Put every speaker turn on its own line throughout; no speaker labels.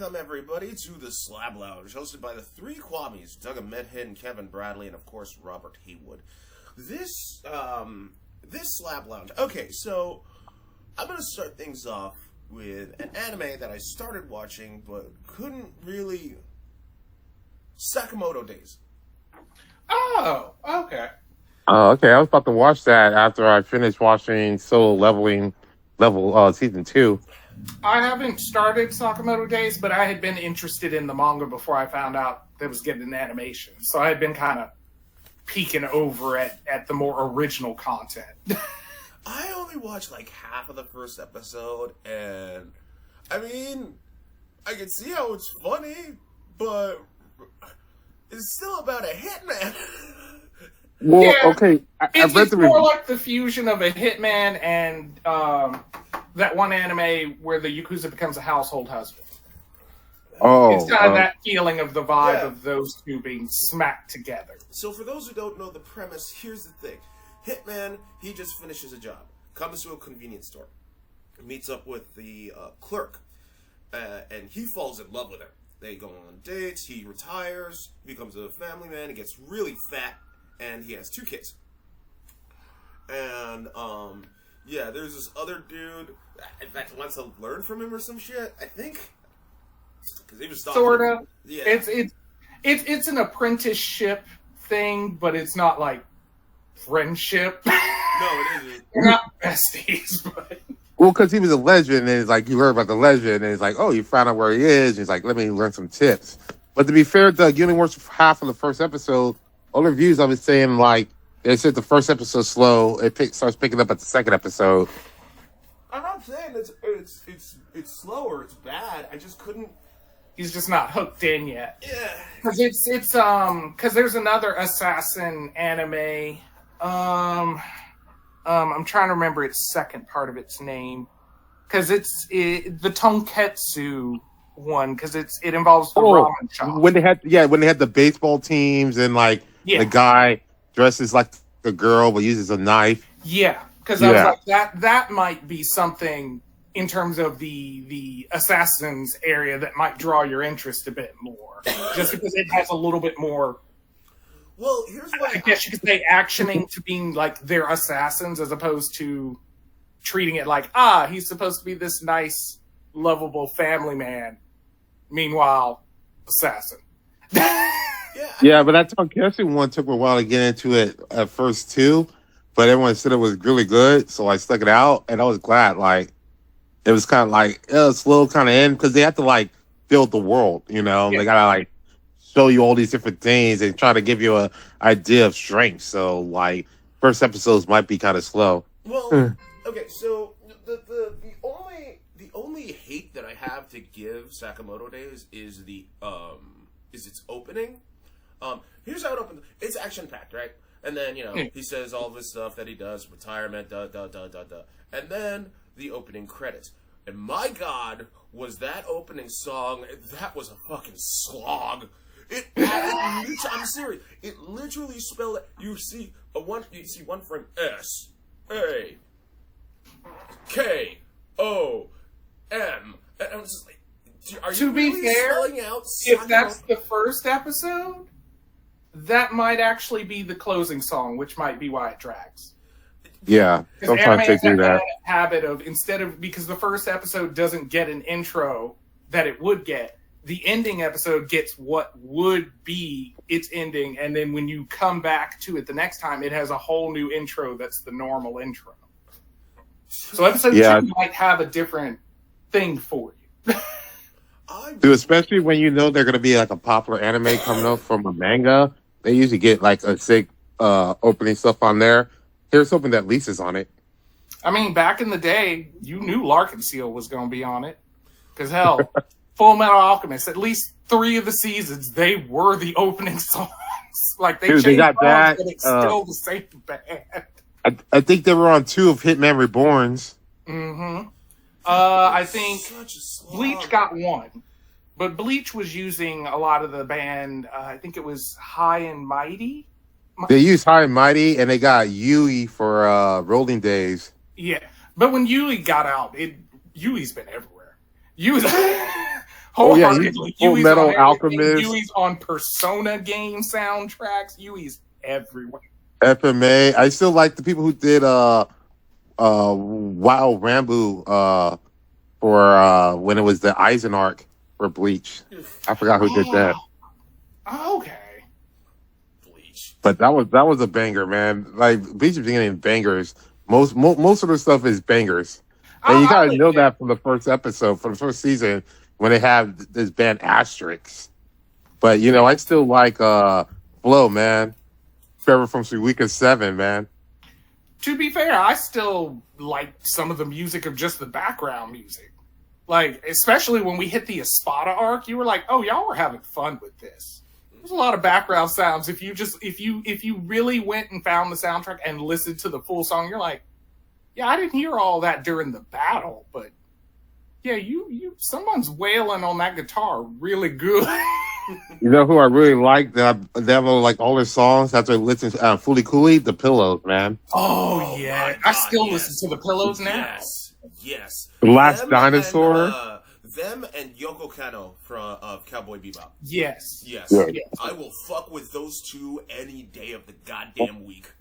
welcome everybody to the Slab Lounge, hosted by the three Kwamis, Doug Medhin, Kevin Bradley, and of course Robert Haywood. This Slab Lounge. Okay, so I'm gonna start things off with an anime that I started watching but couldn't really. Sakamoto Days.
Oh, okay.
Okay. I was about to watch that after I finished watching Solo Level season 2.
I haven't started Sakamoto Days, but I had been interested in the manga before I found out that it was getting an animation. So I had been kind of peeking over at the more original content.
I only watched like half of the first episode, and I mean, I can see how it's funny, but it's still about a hitman.
Well,
Yeah,
okay. I read
It's
the
more
review.
like the fusion of a hitman and that one anime where the Yakuza becomes a household husband.
Oh,
It's kind of that feeling of the vibe
Yeah.
of those two being smacked together.
So for those who don't know the premise, here's the thing. Hitman, he just finishes a job, comes to a convenience store, meets up with the clerk, and he falls in love with her. They go on dates, he retires, becomes a family man, he gets really fat, and he has 2 kids. And, yeah, there's this other dude that wants to learn from him or some shit, I think. Because he was stalking him.
Sorta.
Yeah.
It's an apprenticeship thing, but it's not like friendship.
No, it isn't.
They're not besties, but
well, because he was a legend, and it's like you heard about the legend, and it's like, oh, you found out where he is. And he's like, let me learn some tips. But to be fair, Doug, you only watched half of the first episode. All the reviews I was saying, like, they said the first episode slow. It starts picking up at the second episode.
I'm not saying it's slower, it's bad. I just couldn't.
he's just not hooked in yet.
Yeah.
Because there's another assassin anime. I'm trying to remember its second part of its name. Because it's the Tonketsu one. Because it involves the ramen shop.
when they had the baseball teams and like the guy dresses like a girl but uses a knife.
Yeah, because I was like, that might be something in terms of the assassins area that might draw your interest a bit more. Just because it has a little bit more,
Well, here's what
I guess you could say, actioning to being like they're assassins as opposed to treating it like, he's supposed to be this nice, lovable family man. Meanwhile, assassin.
Yeah, but that Tonketsu one took me a while to get into it at first too. But everyone said it was really good, so I stuck it out, and I was glad. Like, it was kind of like slow, kind of end because they have to like build the world. You know, they gotta like show you all these different things and try to give you a idea of strength. So like, first episodes might be kind of slow.
Well, okay, so the only hate that I have to give Sakamoto Days is is its opening. Here's how it opens. It's action packed, right? And then, he says all this stuff that he does, retirement, and then the opening credits. And my God, was that opening song, that was a fucking slog. I'm serious. It literally spelled it. You see one frame S A K O M, and I'm just like, are you
To be
really
fair,
spelling out
If that's
Sakamoto?
the first episode, that might actually be the closing song, which might be why it drags.
Yeah,
Because
sometimes they
anime
do
has
that.
a habit of, because the first episode doesn't get an intro that it would get, the ending episode gets what would be its ending, and then when you come back to it the next time, it has a whole new intro that's the normal intro. So episode 2 might have a different thing for you.
Dude, especially when you know they're gonna be like a popular anime coming up from a manga, they usually get like a sick opening stuff on there. Here's hoping that Lisa's on it.
I mean, back in the day, you knew Larkenseal was going to be on it. Because, hell, Full Metal Alchemist, at least 3 of the seasons, they were the opening songs. Like, they changed
got
songs,
that,
but it's still the same band.
I think they were on 2 of Hitman Reborn's.
Mm-hmm. I think
Such a slog.
Bleach got 1. But Bleach was using a lot of the band, I think it was High and Mighty?
They used High and Mighty, and they got Yui for Rolling Days.
Yeah. But when Yui got out, Yui's been everywhere. Yui's
Oh yeah,
Wholeheartedly.
Full
Yui's
Metal
on everything.
Alchemist,
Yui's on Persona game soundtracks. Yui's everywhere.
FMA. I still like the people who did Wow Rambo for when it was the Eisen arc for Bleach. I forgot who did that.
Okay.
Bleach.
But that was a banger, man. Like Bleach is getting bangers. Most of the stuff is bangers. And you gotta know that from the first episode, from the first season, when they have this band Asterix. But I still like Flow, man. Trevor from Suika 7, man.
To be fair, I still like some of the music of just the background music. Like, especially when we hit the Espada arc, you were like, oh, y'all were having fun with this. There's a lot of background sounds. If you really went and found the soundtrack and listened to the full song, you're like, yeah, I didn't hear all that during the battle, but yeah, someone's wailing on that guitar really good.
You know who I really like? That I like all their songs after I listen to Fooly Cooly? The Pillows, man.
Oh yeah, I still listen to the Pillows now.
Yes.
The Last Dinosaur.
Them and Yoko Kanno from Cowboy Bebop.
Yes.
Yes.
Yeah.
I will fuck with those two any day of the goddamn week.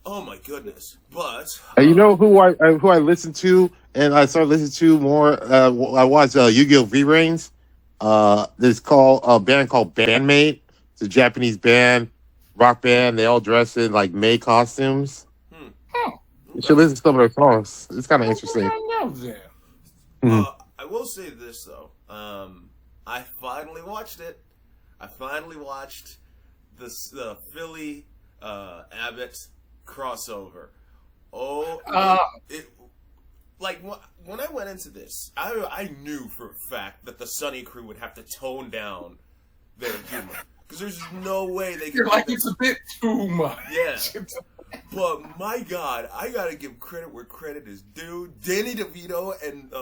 Oh my goodness! But
And you know who I listened to, and I started listening to more. I watched Yu-Gi-Oh! V-Rains. There's a band called Bandmate. It's a Japanese band, rock band. They all dress in like May costumes. You should listen to some of their songs. It's kind of interesting.
I know them.
I will say this though. I finally watched it. I finally watched the Philly Abbott crossover. When I went into this, I knew for a fact that the Sunny Crew would have to tone down their humor because there's no way they could.
You're like, it's a bit too much.
Yeah. But my God, I gotta give credit where credit is due. Danny DeVito and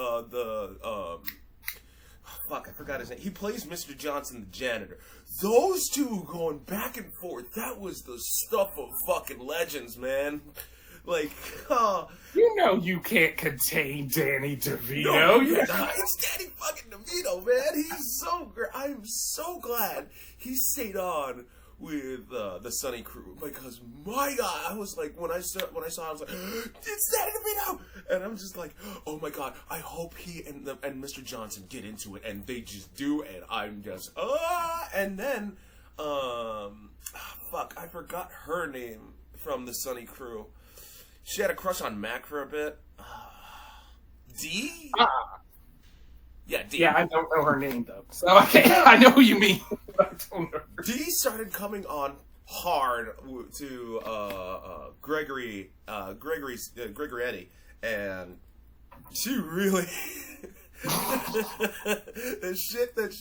I forgot his name. He plays Mr. Johnson, the janitor. Those two going back and forth, that was the stuff of fucking legends, man. Like,
you can't contain Danny DeVito.
No, it's Danny fucking DeVito, man. He's so great. I'm so glad he stayed on with the Sunny Crew because my God, I was like when I saw it, I was like, it's Danny DeVito, and I'm just like, oh my God, I hope he and Mr. Johnson get into it, and they just do, and I'm just and then I forgot her name from the Sunny Crew. She had a crush on Mac for a bit. D? Yeah, D.
Yeah, I don't know her name though. So okay, I know who you mean. I don't know her.
D started coming on hard to Gregory Eddie, and she really the shit that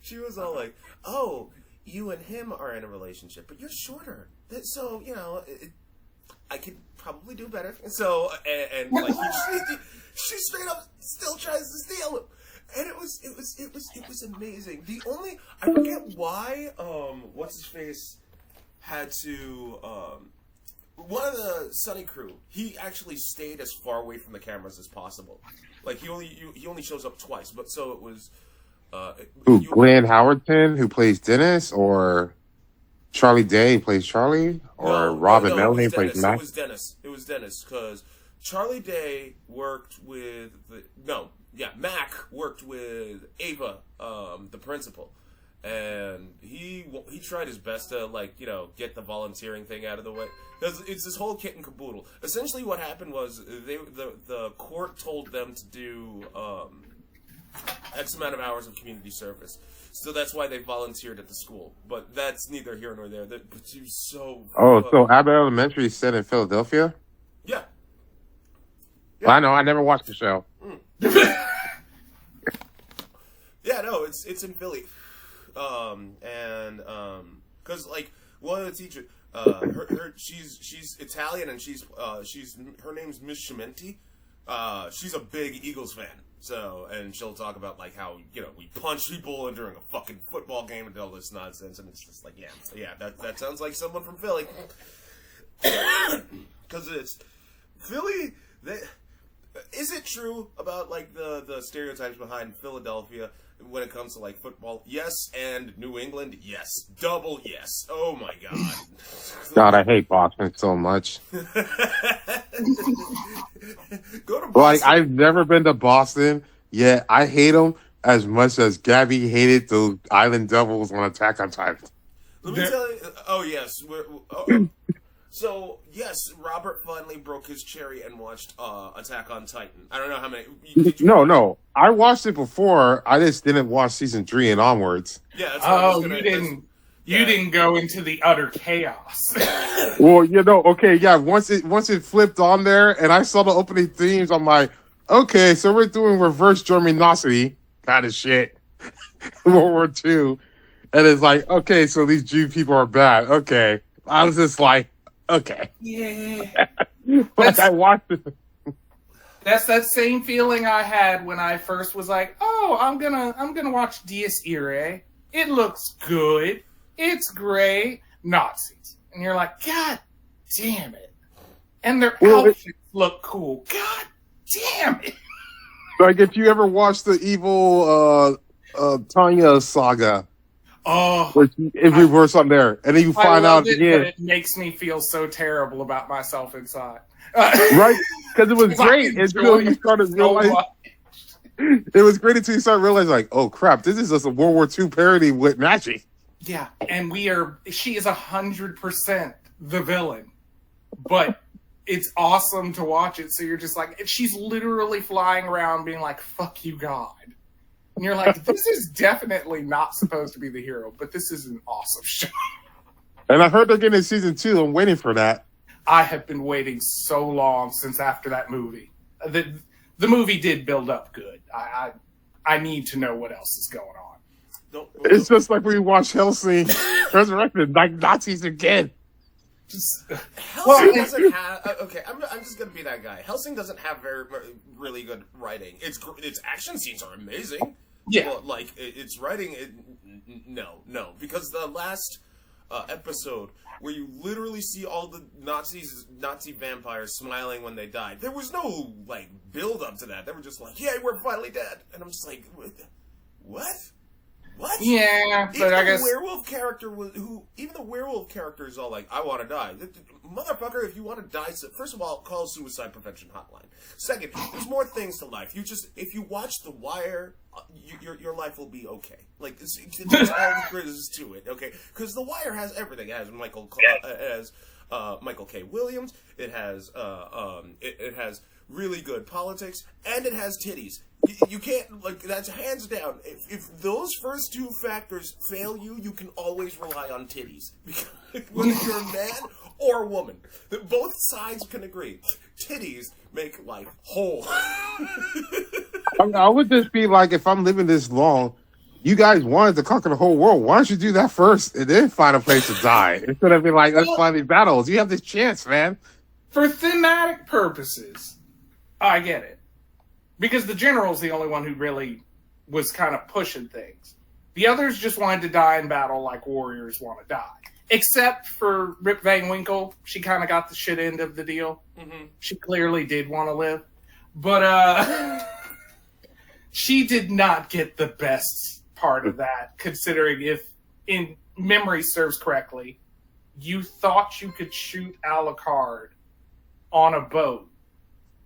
she was all like, oh, you and him are in a relationship, but you're shorter, so I could probably do better. So and like she straight up still tries to steal him. And it was amazing. I forget why what's his face had to one of the Sunny Crew, he actually stayed as far away from the cameras as possible. Like he only shows up twice, but so it was
Glenn Howerton, who plays Dennis, or Charlie Day, who plays Charlie, or Robin Melanie plays Mac?
It was Dennis, because Charlie Day worked with Mac worked with Ava, the principal, and he tried his best to get the volunteering thing out of the way. Because it's this whole kit and caboodle. Essentially, what happened was the court told them to do X amount of hours of community service, so that's why they volunteered at the school. But that's neither here nor there. But she was so.
So Abbott Elementary is set in Philadelphia.
Yeah.
Well, I know. I never watched the show.
Yeah, no, it's in Philly, because one of the teachers, she's Italian and her name's Miss Chimenti. She's a big Eagles fan, and she'll talk about how we punch people during a fucking football game and all this nonsense, and it's just like yeah, that sounds like someone from Philly, because it's Philly. is it true about like the stereotypes behind Philadelphia when it comes to like football? Yes, and New England, yes, double yes. Oh my god.
God, I hate Boston so much.
Go to Boston.
Like, I've never been to Boston, yet I hate them as much as Gabby hated the Island Devils on Attack on Titan.
Let me tell you. Oh yes. So yes, Robert finally broke his cherry and watched Attack on Titan. I don't know how many.
No. I watched it before. I just didn't watch season 3 and onwards.
Yeah. That's what I was gonna,
you didn't. You didn't go into the utter chaos.
Well, okay, yeah. Once it flipped on there, and I saw the opening themes, I'm like, okay, so we're doing reverse Germanosity kind of shit, World War II, and it's like, okay, so these Jew people are bad. Okay, I was just like, okay,
yeah.
but I watched it.
That's that same feeling I had when I first was like, oh, I'm gonna watch Dies Irae. It looks good. It's great. Nazis. And you're like, God damn it. And their outfits look cool. God damn it.
Like, if you ever watched the evil Tanya saga, which it reversed on there, and then you find out
it,
again.
But it makes me feel so terrible about myself inside.
Right? Because it was great until you started realizing. It was great until you started realizing, like, oh crap, this is just a World War II parody with magic.
Yeah, and she is 100% the villain, but it's awesome to watch it. So you're just like, she's literally flying around being like, fuck you, God. And you're like, this is definitely not supposed to be the hero, but this is an awesome show.
And I heard they're getting season 2. I'm waiting for that.
I have been waiting so long since after that movie. The movie did build up good. I need to know what else is going on.
It's just like when you watch Hellsing Resurrected, like Nazis again.
Hellsing doesn't have. Okay, I'm just gonna be that guy. Hellsing doesn't have really good writing. Its action scenes are amazing.
Yeah,
but like its writing, no, because the last episode where you literally see all the Nazi vampires smiling when they died, there was no like build up to that. They were just like, "Yeah, we're finally dead," and I'm just like, "What?" What?
Yeah, but I guess
even the werewolf character is all like, I want to die. Motherfucker, if you want to die, first of all, call a suicide prevention hotline. Second, there's more things to life. If you watch The Wire, your life will be okay. Like, there's all there is to it, okay? Because The Wire has everything. It has Michael K. Williams. It has it has really good politics, and it has titties. You can't, like, that's hands down. If those first two factors fail you, you can always rely on titties. Because whether you're a man or a woman, both sides can agree. Titties make life whole.
I would just be like, if I'm living this long, you guys wanted to conquer the whole world. Why don't you do that first and then find a place to die? Instead of being like, let's find these battles. You have this chance, man.
For thematic purposes, I get it. Because the general's the only one who really was kind of pushing things. The others just wanted to die in battle like warriors want to die. Except for Rip Van Winkle. She kind of got the shit end of the deal. Mm-hmm. She clearly did want to live. But she did not get the best part of that, considering if, in memory serves correctly, you thought you could shoot Alucard on a boat.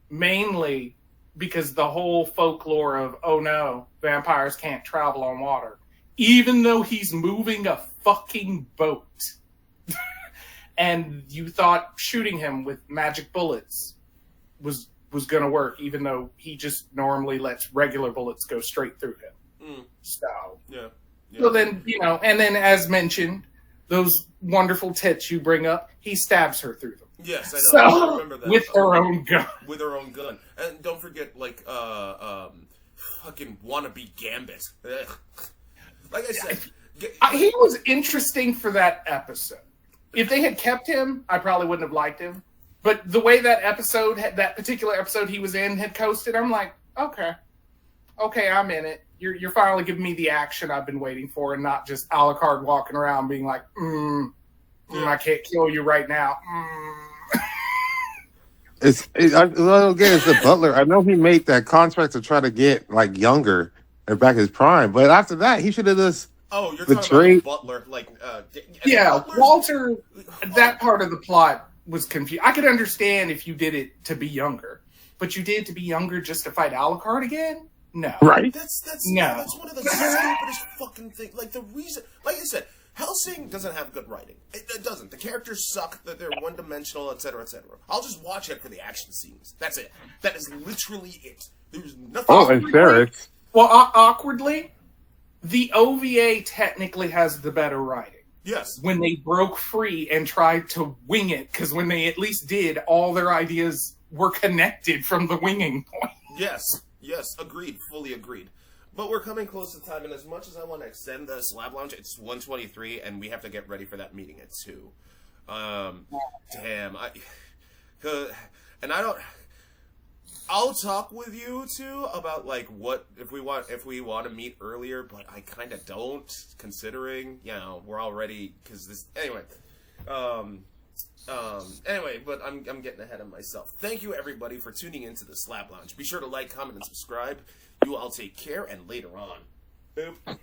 Mainly because the whole folklore of, oh no, vampires can't travel on water. Even though he's moving a fucking boat. And you thought shooting him with magic bullets was going to work, even though he just normally lets regular bullets go straight through him. So,
yeah.
So then, and then as mentioned, those wonderful tits you bring up, he stabs her through them.
Yes, I know.
So,
I remember that.
With her own gun.
With her own gun. And don't forget, like, fucking wannabe Gambit. Ugh. Like I said...
he was interesting for that episode. If they had kept him, I probably wouldn't have liked him. But the way that particular episode he was in had coasted, I'm like, okay, I'm in it. You're finally giving me the action I've been waiting for, and not just Alucard walking around being like, I can't kill you right now.
Well, again, it's the Butler. I know he made that contract to try to get like younger and back his prime, but after that, he should have just
Oh, you're
the
talking about the
trade.
Butler, like
Yeah,
Butler's-
Walter. That part of the plot was confused. I could understand if you did it to be younger, but you did it to be younger just to fight Alucard again. No,
Right.
That's
No.
that's one of the stupidest fucking things. Like the reason, like I said, Hellsing doesn't have good writing. It doesn't. The characters suck. That they're one dimensional, etc., etc. I'll just watch it for the action scenes. That's it. That is literally it. There's nothing.
Oh, and Ferris.
Well, awkwardly, the OVA technically has the better writing.
Yes.
When they broke free and tried to wing it, because when they at least did, all their ideas were connected from the winging point.
Yes. Yes. Agreed. Fully agreed. But we're coming close to time, and as much as I want to extend the Slab Lounge, it's 1:23, and we have to get ready for that meeting at 2. Damn. And I don't. I'll talk with you two about like what if we want to meet earlier, but I kind of don't, considering we're already because this anyway. Anyway, but I'm getting ahead of myself. Thank you everybody for tuning into the Slab Lounge. Be sure to like, comment, and subscribe. You all take care, and later on. Boop.